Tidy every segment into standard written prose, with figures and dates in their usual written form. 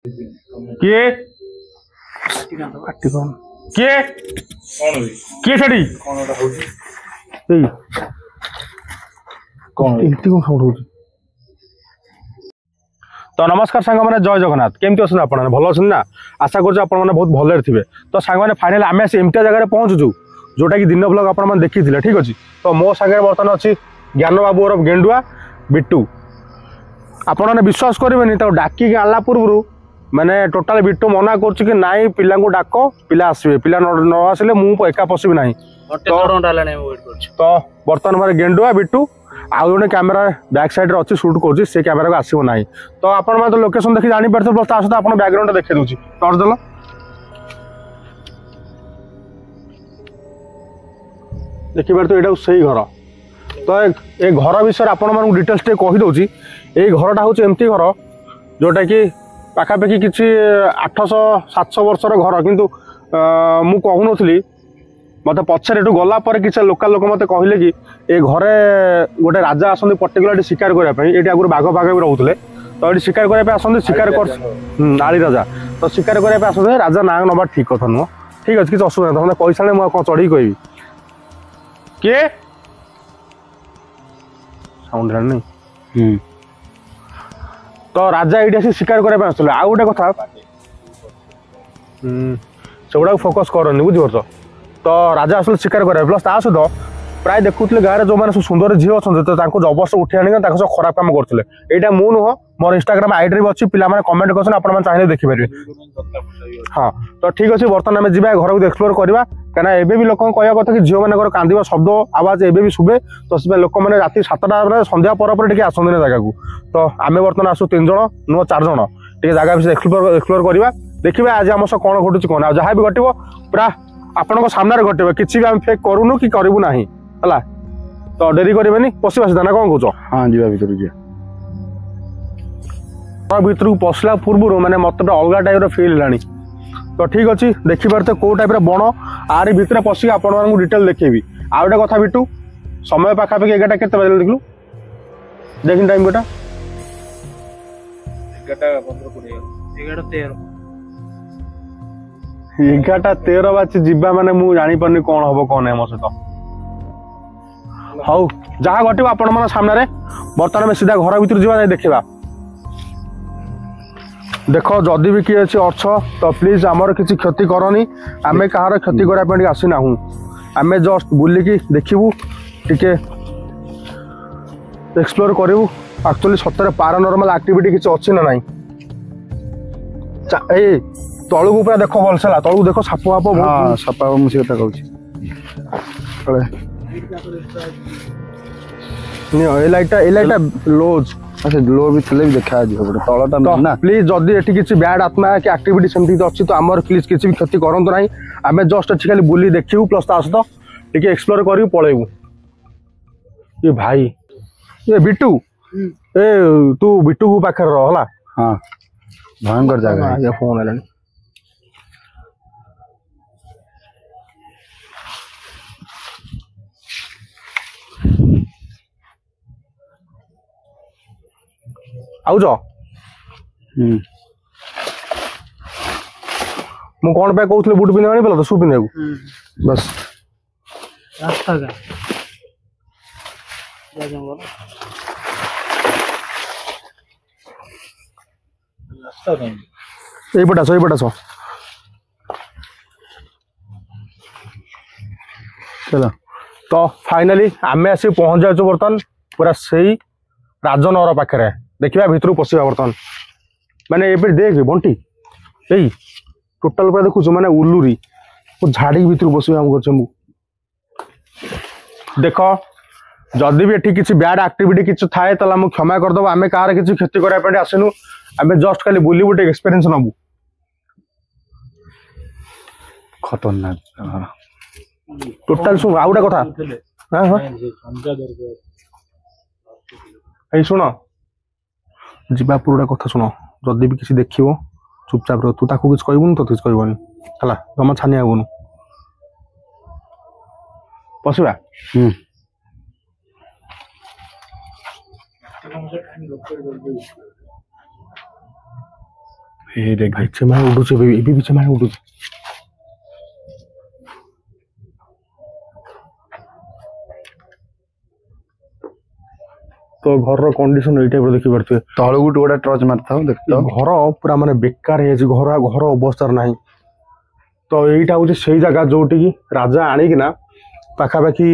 किए किए किए छड़ी तो नमस्कार सांग मैंने जय जगन्नाथ केमती अच्छे आप भल अच्छे ना आशा कर बहुत भले थे तो सांग मैंने फाइनाल आम एमती जगह पहुँचुचु जोटा कि दिन ब्लॉग आप देखी ठीक अच्छे तो मो सागर बर्तमान अच्छी ज्ञान बाबू और गेंडुआ बिट्टू आपने विश्वास करेंगे तो डाकिक आनला पूर्व मैंने टोटाल बिट्टू मना कर नाई पिला डाक पिला आसवे पिला न आसिले मु एका पशिबी ना तो बर्तमान मेरे गेंडुआ बिट्टू आउ जो कैमेरा बैक साइड अच्छी सुट कर से कैमेरा को आसो ना तो आप लोकेशन देखिए जापर बस सहित आप बैकग्राउंड देखी दूसरी टर्च देल देखिए तो यहाँ से घर तो ये घर विषय आपण डिटेल्स कहीदे ये घरटा हूँ एमती घर जोटा कि पाखापाखि किसी 800-700 वर्षर घर किंतु मु कहूनी मत पचर एटू गलापर किसी लोकाल लोक मत कहले कि ये घरे गोटे राजा आसती पर्टिकुलर शिकार करने ये आगुरी बाघ फाघ भी रोते तो ये शिकार करने आसते शिकार कर आली राजा तो शिकार करने आसते राजा ना नवा ठीक कथा नुह ठीक अच्छे किसी असुविधा ना मतलब पैसा मुझे कौन चढ़ी कहि किए साउंड नहीं तो राजा ये शिकार करने आसते आउ गोटे कथा से गुड़ा फोकस करनी बुझीपार तो राजा आसले शिकार करें प्लस ता सहित प्राय देखुले गाँव में जो मैंने सुंदर झील अच्छे तो जबरदस्त उठी आने खराब काम करते यहाँ मु नुह मोर इंस्टाग्राम आईडी भी अच्छी पे कमेंट कर चाहिए देखिपारे हाँ तो ठीक अच्छे बर्तमान आम जा घर को एक्सप्लोर करवा कहीं एबे भी लोक कह कथा कि झील मान कांदा शब्द आवाज एबे भी शुभे तो लोक मैंने राति 7टा संध्या पर आसती जगह को तो आम बर्तमान आसू 3 जन नुह 4 जन टे जगह विषय एक्सप्लोर करवा देखिए आज आम सह कौन घटुची कौन जहाँ भी घटो पूरा आपण सामने घटे किसी भी आम फेक करूनु कि करूँ ना है तो डेरी करें पशिवा सीधा ना कौन कह हाँ जी भर भर को पशला पूर्व मैंने मत अलग टाइप फिल है तो ठीक अच्छे देखिपार तो कौ टाइप बण आरी भितर पशि आपण डिटेल देखेबी आ गोटे कथा बिट्टू समय पाखापाखि 11टा केते बजे देखलु देखिन टाइम गोटा 11:13 बाची जीवा माने मु जानी परनी कौन हम कौन है मो सहित हाउ जहाँ घटे आपण मन सामने बर्तमान में सीधा घर भीतर जा देखा देख जदि भी किए अच्छे अर्थ तो प्लीज आमर किसी क्षति करनी आमे कहार क्षति करने आसीना आमे जस्ट बुलिकी देखू टिके एक्सप्लोर करूँ एक्चुअली सतरे पारानॉर्मल एक्टिविटी किसी अच्छी ना नहीं ए तलू को पूरा देख भलसेला तलू देख साप फाप हाँ साप मुझे कथा कहूँ लाइटा लोज अच्छा लो भी थे भी देखा तलटा ना प्लीज जदि ये किसी बैड आत्मा कि एक्टिविटी सेमती अच्छी तो आमर प्लीज किसी भी क्षति करूँ ना आम जस्ट अच्छी खाली बुली देखू प्लस ता सहित टे एक्सप्लोर करूँ पलैबू ये भाई ये बिट्टू ए तू बिट्टू को पाखे रहा हाँ भयंकर जगह ये फोन है आउज मु कौन पे कहूँ बुट पिंधा आनी तो शू पिंधा बस रास्ता का यहीपटा चलो तो फाइनाली आम आस पहुंच जाऊ बर्तमान पूरा से राजनगर पाखे देखा भितर पशिया बर्तमान मैंने ये देख बंटी यही टोटाल पूरा देखु मैंने उलूरी झाड़ी भितर पशिया देख जदि भी ये किसी बैड एक्टिविटी किसी थाए तो आम क्षमा करदे आम कहार किसी क्षति करने आसनु आम जस्ट खाली बुली गोटे एक्सपीरियंस नबू खतरनाक टोटाल शुण आ गोटे कथा शुण जीवा पूरा कथा शुण जदि भी किसी देख चुपचाप रह तू ताकू किसी कहबूनी तो किसी कहबनी है जमा छानिया हेबुनु पशिबा ये देख भाई चेमा उडुचे एबी भी चेमा उडुचे तो घर कंडीशन ये टाइप देखि परथे तळ गुट गोटा टर्च मारता हो देख तो घर पूरा माने बेकार हे घर घर अवस्था नहीं तो यहीटा हूँ से जगह जोटि की राजा आणिकिना पाखापाखि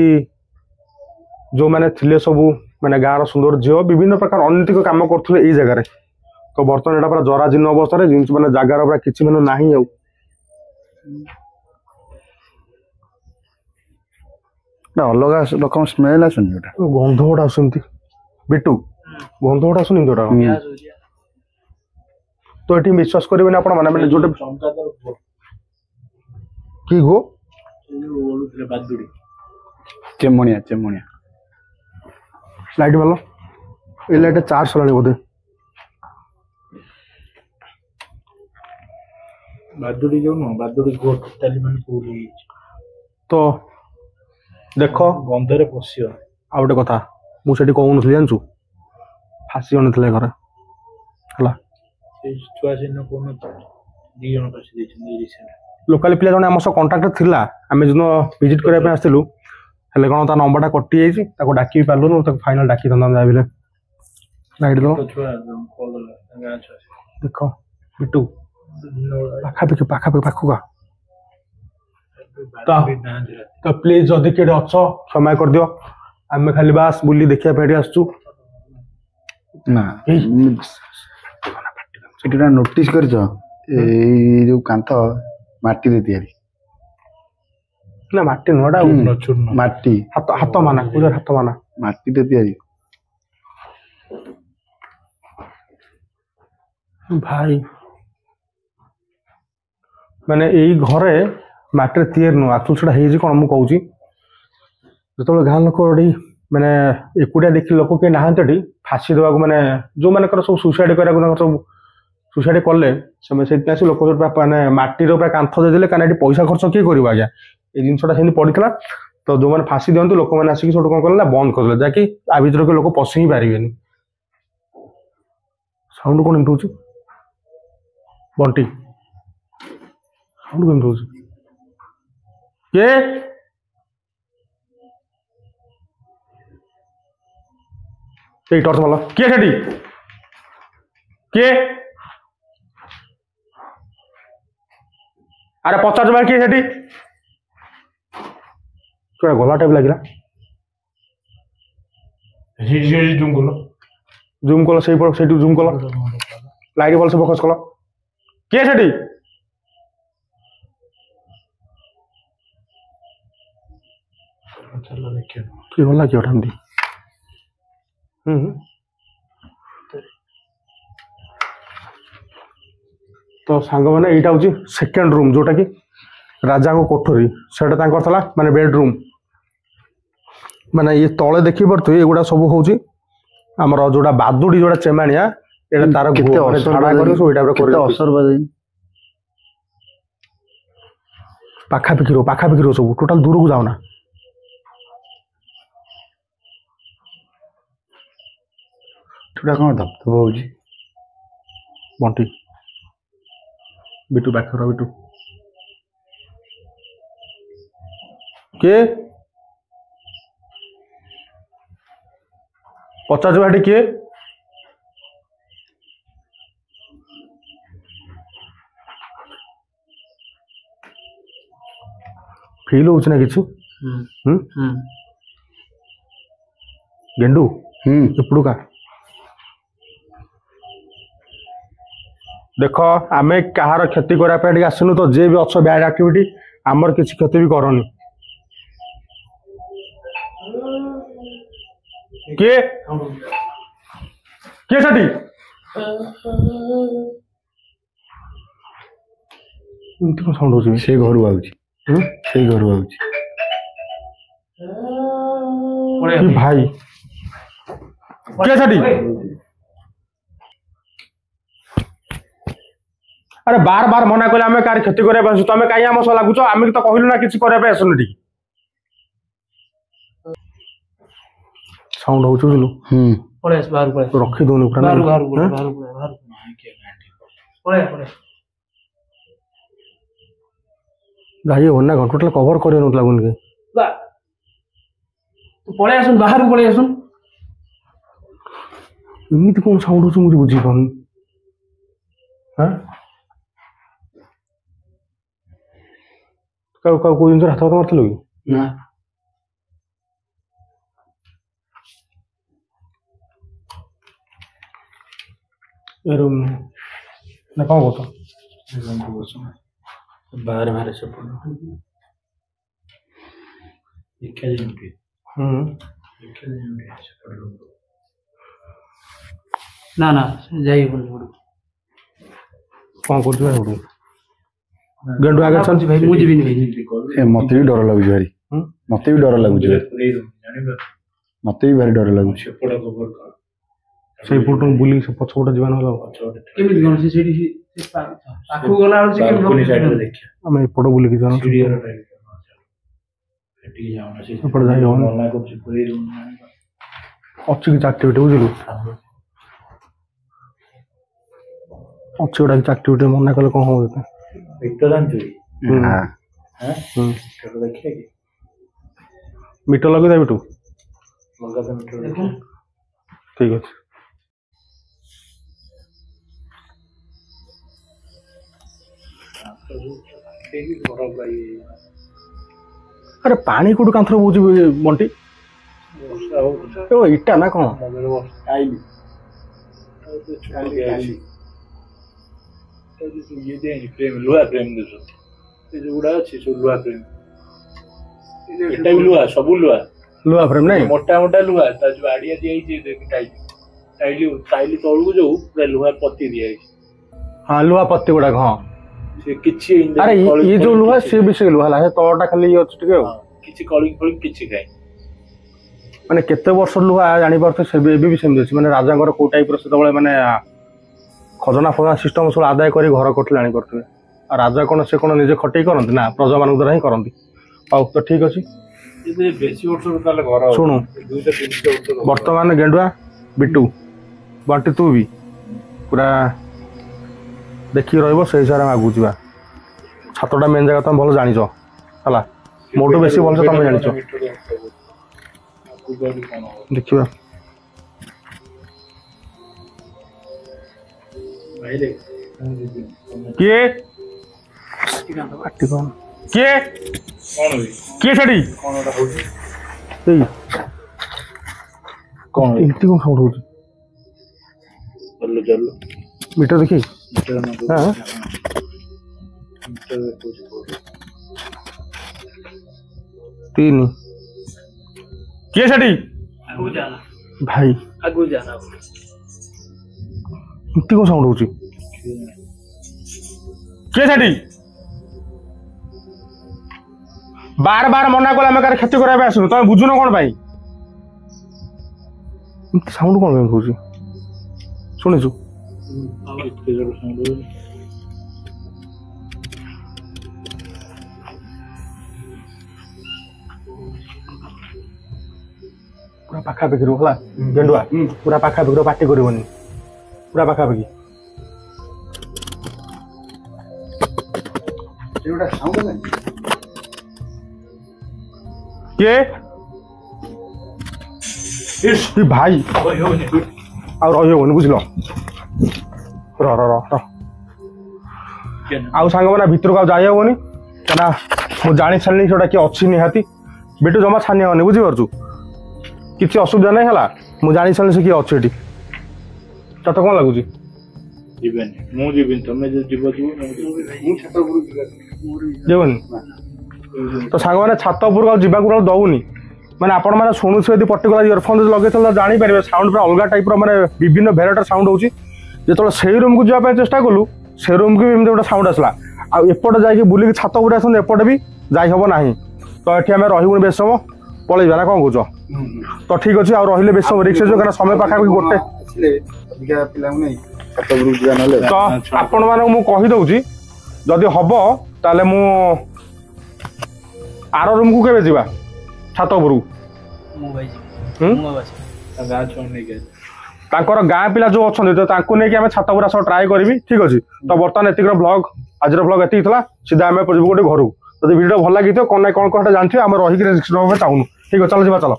जो मैंने थिले सबू माने गाँव सुंदर झील विभिन्न प्रकार अनैतिक काम करते यही जगह तो बर्तमान यहाँ पूरा जराजीर्ण अवस्था जिन मैंने जगार पूरा किसी मैंने नहीं आउ ना अलग रकम स्मेल आसुनी गोटा गंध गोटा आसुंती बिटू गंध गोटा आसुनी तोटा तो ये विश्वास करेंगे आप मैंने जो कि गो चेमणिया चेमणिया लाइट वाला ये लाइट चार्ज चलानी बोधे बादुड़ी जो न बादुड़ी गोट टोटाली मन पूरी तो देख गंधरे पशियो आ गोटे कथा मुझे कहून जानचु फासी आनी घर है से छुआ सिन कोन दी जन फासी देछन रिसेंट लोकाल पिला जने आम सह कंटाक्ट थिला आमे जनो विजिट करबा पे आस्तिलु हेले कोन ता नंबरटा कटि जाइछि ताको डाकी पारलु ताको फाइनल डाकी दंदा जाबिले राइट दो छुआ कॉल लगा छुआ देखो बिटू पाखा पे पाखुका तो प्लीज जदि केडे अच्छ क्षमा कर दियो आमे खाली बास बुली देखिया पेडी आसचु ना एटा नोटिस करछ ए जो कांथ माटी दे तयारी ना माटी नोडा माटी हाथ हाथ माना पूजा हाथ माना माटी दे तयारी भाई माने एई घरे माटी तैयार नु आक्चुअली सेटा हेजी कोन मु कहूची जतबे गां लोक ओडी माने एकुडिया देखि लोक के नाहंतडी फांसी देवा को माने जो माने कर सब सुसाइड करा को सब सुसाइड करले समय से लोक माने माटी रो कांथ दे देले काना पैसा खर्च किए करबा आज्ञा ए जिनसटा सेनी पड़ितला तो जो माने फांसी दियंतु लोक माने आसी छोट कोन करला बंद करले जाकि आ भीतर के लोक पसी ही पारिबेनी साउंड कोन इम्प्रूव होची बंटी साउंड कोन इम्प्रूव होची के এই টর্চ মারলো কে সেটি কে আরে পচাশ বার কে সেটি গলা টাইপ লাগিলা জুম করলো জুম করলো সেইটু জুম করলো লাইট বলছে ফোকাস করলো কে সেটি চলো দেখো কি গলা কি ওঠান্তি तो सांग मैंने यहाँ हूँ सेकेंड रूम जोटा कि राजा को कोठरी से माने बेडरूम माने ये तले देखी पड़े एगुड़ा सब हूँ आमर जोड़ा बादुड़ी जोड़ा चेमाणिया ये तार पाखापाखि रो सब टोटाल दूर को जाओना कौन धपधप हो बंटी बिटू पाखर बिटू के पचास भाटी किए फील हो कि गेंडू एपड़ू का देख आम कहार क्षति करने आसनु तो जे भी अच्छ बैड एक्टिविटी आमर किसी क्षति भी करनी किए किए साथी साउंड हो से घर आउची से घर आउची भाई किए साथी अरे बार बार मना कले आम कार क्षति करने तुम कहीं आम सह लगुच आम तो कहलु ना किसी करने आसनु टी साउंड हो रखी दौनी ଯାଇ ହବନି ନା ଟୋଟାଲ କଭର କରିହେଉନଥିଲା ଲାଗୁନି କି ପଳେଇ ଆସୁନ ବାହାରକୁ ପଳେଇ ଆସୁନ ଏମିତି କଣ ସାଉଣ୍ଡ ହଉଛି ମୁଁ ବୁଝିପାରୁନି ହଁ କାହାକୁ କୋଉ ଜିନିଷ ହାତ ହାତ ମାରିଥିଲ କି ନା ଏ ରୁମ୍ ନା କଣ କରୁଛ बाहर बाहर सब देखा जाए ନା ନା ଯାଇ ହବନି କଣ କରୁଛୁ ଭାଇ ଗେଣ୍ଡୁ ଆଗରେ ଚାଲୁଛି ଭାଇ ମୁଁ ଯିବିନି ଭାଇ ଏ ମତେ ବି ଡର ଲାଗୁଛି ଭାରି ମତେ ବି ଡର ଲାଗୁଛି ମତେ ବି ଭାରି ଡର ଲାଗୁଛି ସେଇ ପଟୁ ବୁଲିକି ସେ ପଛପଟେ ଯିବା ନହେଲେ କେମିତି କଣ ସେ ସେଇଠି ପାଖକୁ ଗଲା ବେଳକୁ ସେ କେମିତି देखिए ଆମେ ଏପଟ ବୁଲିକି ଯାଉ ଏପଟେ ଯାଇ ହବନି ଅଛି କିଛି ଆକ୍ଟିଭିଟି ବୁଝିଲୁ ଅଛି ଗୋଟେ କିଛି ଆକ୍ଟିଭିଟି ମନା କଲେ କଣ ହବ ତତେ ମିଟର ଲଗେଇ ଦେବି ତୁ ଠିକ ଅଛି ଆରେ ପାଣି କୋଉଠୁ କାନ୍ଥରେ ବହୁଛି ବଣ୍ଟି ଇଟା ନା କଣ लुहा फ्रेम जोड़ा अच्छी सब लुहा फ्रेम एटा भी लुहा सब लुहा लुहा फ्रेम नहीं मोटा मोटा लुहा ता जो आड़िया दिया टाइल टाइल टाइल तळू जो पूरा लुहा पत्ती दिया हाँ लुहा पत्ती गुड़ा हाँ से किछि अरे ये जो लुहा से भी से लुहा ला तळटा खाली ये अछि टिके किछि कलिंग फलिंग किछि खाइ माने केते वर्ष लुहा जानि परथे से भी सेम अछि माने राजांगर को टाइप रो सेतबळे माने खजना फजना सिस्टम सब आदाय करी घर करथले आनी करथले राजा कोन से कोन निजे खटई करंती ना प्रजा मान द्वारा ही करंती आ तो ठीक अछि ये बेसी वर्ष ताले घर सुनु 2-3 वर्ष वर्तमान गेंडुआ बिट्टू बंटी तू भी पूरा देखि रहइबो से हिसाब रे आगु जिबा छातटा मेन जगह तुम भलो जानिछो हला मोटो बेसी भलो तुम जानिछो देखिबा किए किए किए छड़ी कौन इनती कौन साउंड होची चलो चलो मीटर देखी हां तीन किए छड़ी आगु जाना भाई आगु जाना इनती कौन साउंड होची किए छड़ी बार बार मना कले आम कार क्षति कराबे आसनु तुम बुझुन कोन भाई साउंड कोन होची सुनिछु पूरा पाखापाखि होला गेंडुआ पूरा पाखापाखि पार्टी करबनी पूरा पाखापाखि एटा साउंड है के इस भाई और रहियो बुझलो र र र आउ सांग माने भितर को जाय होनी कना मु जानि छलनी छोटा कि अछि निहाती बेटू जमा छानी होनी बुझि परछु किछि असुविधा नै हला मु जानि छलनी से कि अछि एटी तत कोन लागुची जीवन मु जीवन तमे जे जीव जीव मु छात ऊपर जेवन तो सांग माने छात ऊपर को जीवा को दउनी माने आपण माने सुनुछ यदि पर्टिकुलर इयरफोन लगे तो जानि परबे साउंड पर अलगा टाइप रो माने विभिन्न वेराइटी साउंड होची जेतोला सेही रूम को जा पे चेष्टा कलु से रूम को एमते गोटा साउंड आसला आ एपट जाई बुली छात ऊपर आसन एपट भी जाई हबो नाही तो एठी हमें रहिबो बेस समय पळैबा ना कोन कहजो तो ठीक अछि आ रहिले बेस समय रिक्स जो kana समय पाखा गोटे अधिका पिला नै छात ऊपर जा नले तो आपण माने मु कहि दउची जदी हबो ताले मु आरो रूम को केबे जिबा छात ऊपर मु भाई हम मु बस गाछ नहीं गए ତାଙ୍କର ଗାଁ ପିଲା ଯୋଉ ଅଛନ୍ତି ତ ତାଙ୍କୁ ନେଇକି ଆମେ ଛାତ ପୁରା ସହ ଟ୍ରାଏ କରିବି ଠିକ ଅଛି। ତ ବର୍ତ୍ତମାନ ଏତିକିର ବ୍ଲଗ ଆଜିର ବ୍ଲଗ ଏତିକି ଥିଲା। ସିଧା ଆମେ ଯିବୁ ଗୋଟେ ଘରକୁ। ଯଦି ଭିଡ଼ିଓ ଭଲ ଲାଗିଥିବ କଣ ନା କଣ ଜାଣିଥିବେ ଆମେ ରହିକି ରେଜିଷ୍ଟ୍ରେସନ ଚାହୁଁନୁ। ଠିକ ଅଛି ଚାଲ ଯିବା ଚାଲ।